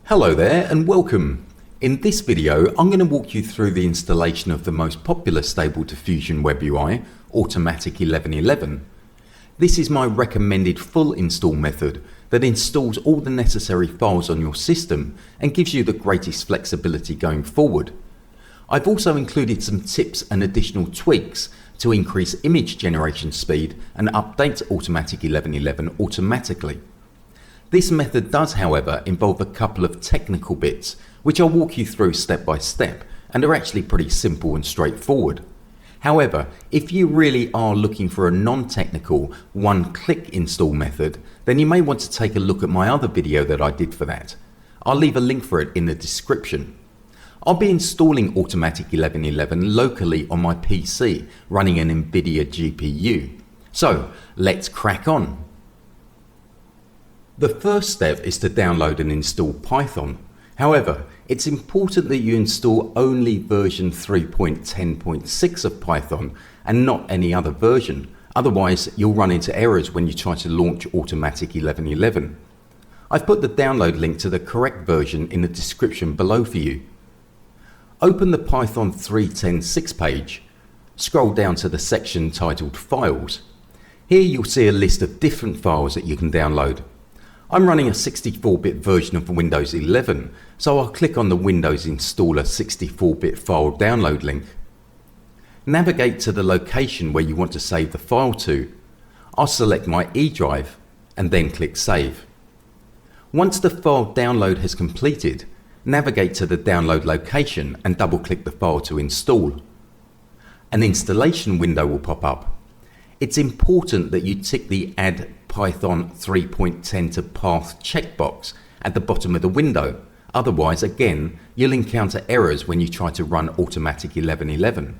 Hello there and welcome. In this video I'm going to walk you through the installation of the most popular Stable Diffusion web UI, Automatic1111. This is my recommended full install method that installs all the necessary files on your system and gives you the greatest flexibility going forward. I've also included some tips and additional tweaks to increase image generation speed and update Automatic1111 automatically. This method does, however, involve a couple of technical bits which I'll walk you through step by step and are actually pretty simple and straightforward. However, if you really are looking for a non-technical one-click install method, then you may want to take a look at my other video that I did for that. I'll leave a link for it in the description. I'll be installing Automatic1111 locally on my PC running an NVidia GPU. So let's crack on. The first step is to download and install Python. However, it's important that you install only version 3.10.6 of Python and not any other version. Otherwise, you'll run into errors when you try to launch Automatic1111. I've put the download link to the correct version in the description below for you. Open the Python 3.10.6 page. Scroll down to the section titled Files. Here you'll see a list of different files that you can download. I'm running a 64-bit version of Windows 11, so I'll click on the Windows Installer 64-bit file download link. Navigate to the location where you want to save the file to. I'll select my E drive and then click Save. Once the file download has completed, navigate to the download location and double-click the file to install. An installation window will pop up. It's important that you tick the Add Python 3.10 to Path checkbox at the bottom of the window. Otherwise, again, you'll encounter errors when you try to run Automatic1111.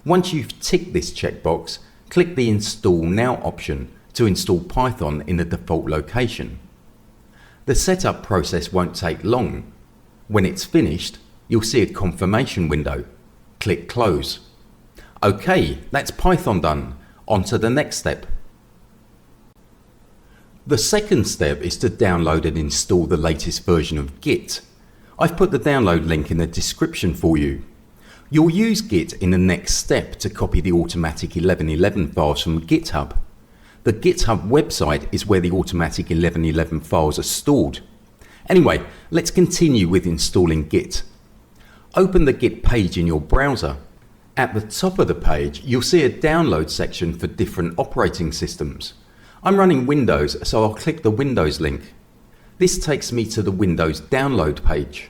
Once you've ticked this checkbox, click the Install Now option to install Python in the default location. The setup process won't take long. When it's finished, you'll see a confirmation window. Click Close. Okay, that's Python done. On to the next step. The second step is to download and install the latest version of Git. I've put the download link in the description for you. You'll use Git in the next step to copy the Automatic1111 files from GitHub. The GitHub website is where the Automatic1111 files are stored. Anyway, let's continue with installing Git. Open the Git page in your browser. At the top of the page, you'll see a download section for different operating systems. I'm running Windows, so I'll click the Windows link. This takes me to the Windows download page.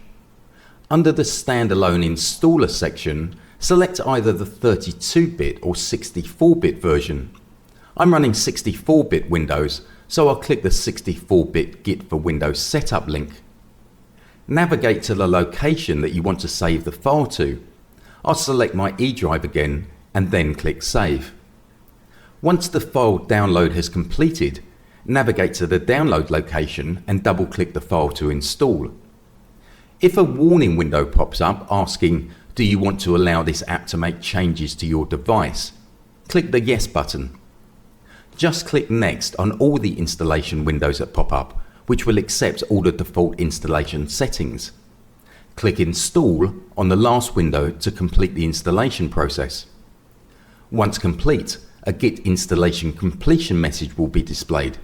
Under the standalone installer section, select either the 32-bit or 64-bit version. I'm running 64-bit Windows, so I'll click the 64-bit Git for Windows setup link. Navigate to the location that you want to save the file to. I'll select my E drive again and then click Save. Once the file download has completed, navigate to the download location and double-click the file to install. If a warning window pops up asking, do you want to allow this app to make changes to your device? Click the Yes button. Just click Next on all the installation windows that pop up, which will accept all the default installation settings. Click Install on the last window to complete the installation process. Once complete, a Git installation completion message will be displayed.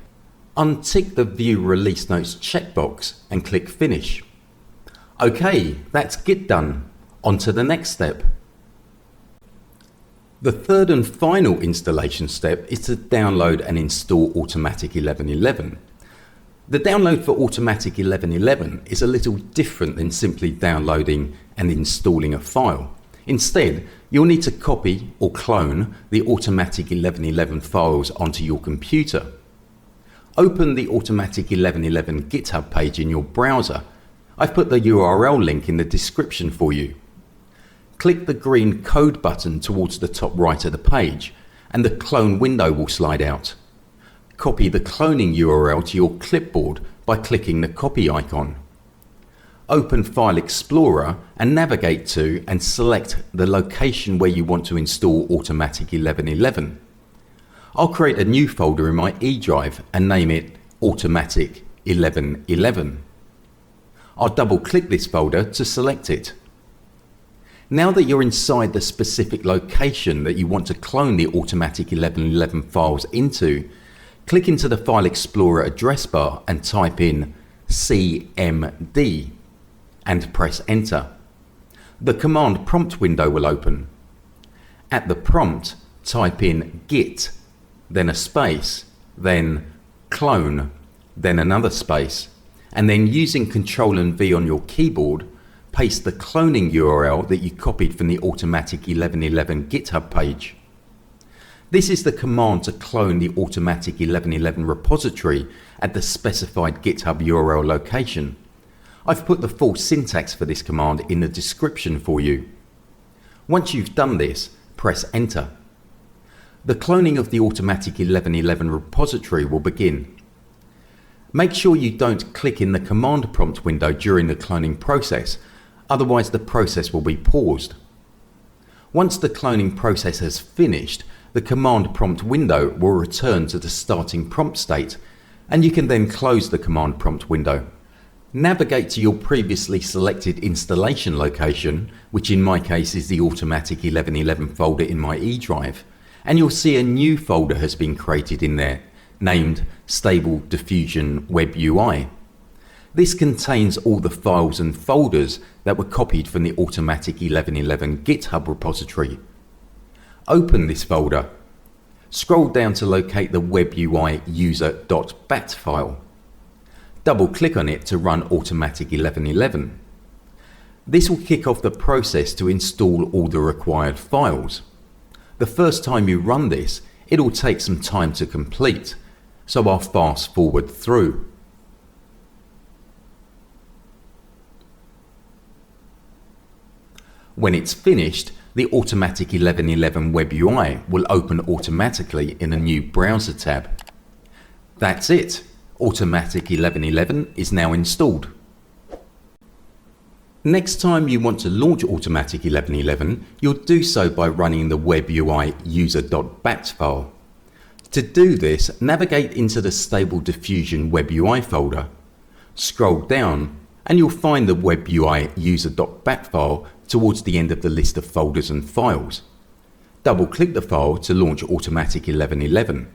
Untick the View Release Notes checkbox and click Finish. Okay, that's Git done. On to the next step. The third and final installation step is to download and install Automatic1111. The download for Automatic1111 is a little different than simply downloading and installing a file. Instead, you'll need to copy or clone the Automatic1111 files onto your computer. Open the Automatic1111 GitHub page in your browser. I've put the URL link in the description for you. Click the green code button towards the top right of the page and the clone window will slide out. Copy the cloning URL to your clipboard by clicking the copy icon. Open File Explorer and navigate to and select the location where you want to install Automatic1111. I'll create a new folder in my E drive and name it Automatic1111. I'll double click this folder to select it. Now that you're inside the specific location that you want to clone the Automatic1111 files into, click into the File Explorer address bar and type in cmd and press enter. The command prompt window will open. At the prompt, type in git, then a space, then clone, then another space, and then using Ctrl and V on your keyboard, paste the cloning URL that you copied from the Automatic1111 GitHub page. This is the command to clone the Automatic1111 repository at the specified GitHub URL location. I've put the full syntax for this command in the description for you. Once you've done this, press enter. The cloning of the Automatic1111 repository will begin. Make sure you don't click in the command prompt window during the cloning process, otherwise the process will be paused. Once the cloning process has finished, the command prompt window will return to the starting prompt state, and you can then close the command prompt window. Navigate to your previously selected installation location, which in my case is the Automatic1111 folder in my E drive, and you'll see a new folder has been created in there, named Stable Diffusion Web UI. This contains all the files and folders that were copied from the Automatic1111 GitHub repository. Open this folder. Scroll down to locate the WebUI user.bat file. Double click on it to run Automatic1111. This will kick off the process to install all the required files. The first time you run this, it will take some time to complete, so I'll fast forward through. When it's finished, the Automatic1111 Web UI will open automatically in a new browser tab. That's it. Automatic1111 is now installed. Next time you want to launch Automatic1111, you'll do so by running the WebUI user.bat file. To do this, navigate into the Stable Diffusion WebUI folder. Scroll down and you'll find the WebUI user.bat file towards the end of the list of folders and files. Double click the file to launch Automatic1111.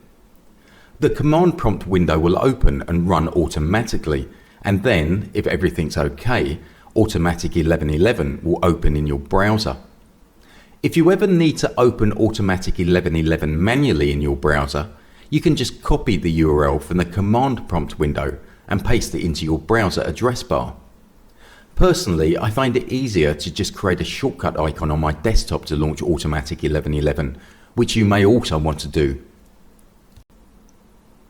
The command prompt window will open and run automatically, and then, if everything's okay, Automatic1111 will open in your browser. If you ever need to open Automatic1111 manually in your browser, you can just copy the URL from the command prompt window and paste it into your browser address bar. Personally, I find it easier to just create a shortcut icon on my desktop to launch Automatic1111, which you may also want to do.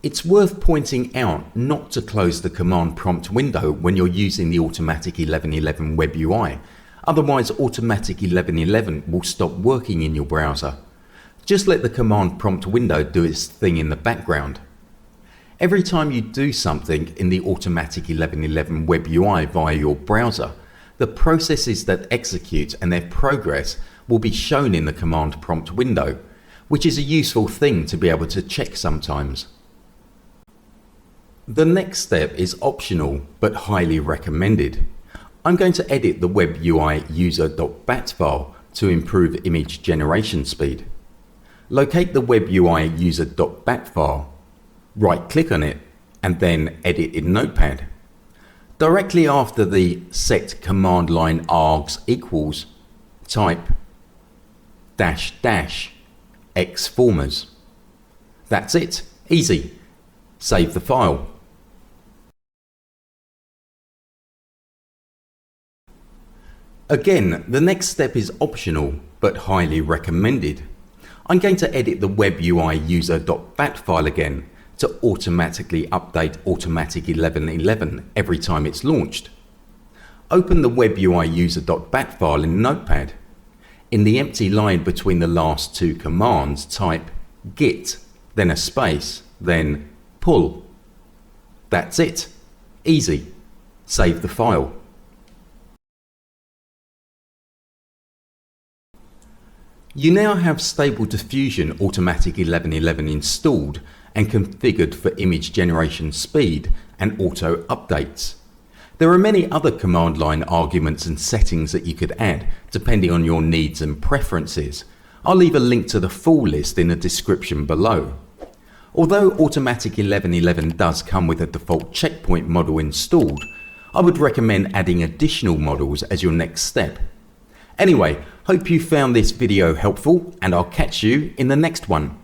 It's worth pointing out not to close the command prompt window when you're using the Automatic1111 Web UI, otherwise Automatic1111 will stop working in your browser. Just let the command prompt window do its thing in the background. Every time you do something in the Automatic1111 Web UI via your browser, the processes that execute and their progress will be shown in the command prompt window, which is a useful thing to be able to check sometimes. The next step is optional but highly recommended. I'm going to edit the WebUI user.bat file to improve image generation speed. Locate the WebUI user.bat file, right click on it and then edit in Notepad. Directly after the set command line args equals, type --xformers. That's it, easy. Save the file. Again, the next step is optional but highly recommended. I'm going to edit the WebUI user.bat file again to automatically update Automatic1111 every time it's launched. Open the WebUI user.bat file in Notepad. In the empty line between the last two commands, type git, then a space, then pull. That's it. Easy. Save the file. You now have Stable Diffusion Automatic1111 installed and configured for image generation speed and auto updates. There are many other command line arguments and settings that you could add, depending on your needs and preferences. I'll leave a link to the full list in the description below. Although Automatic1111 does come with a default checkpoint model installed, I would recommend adding additional models as your next step. Anyway, hope you found this video helpful, and I'll catch you in the next one.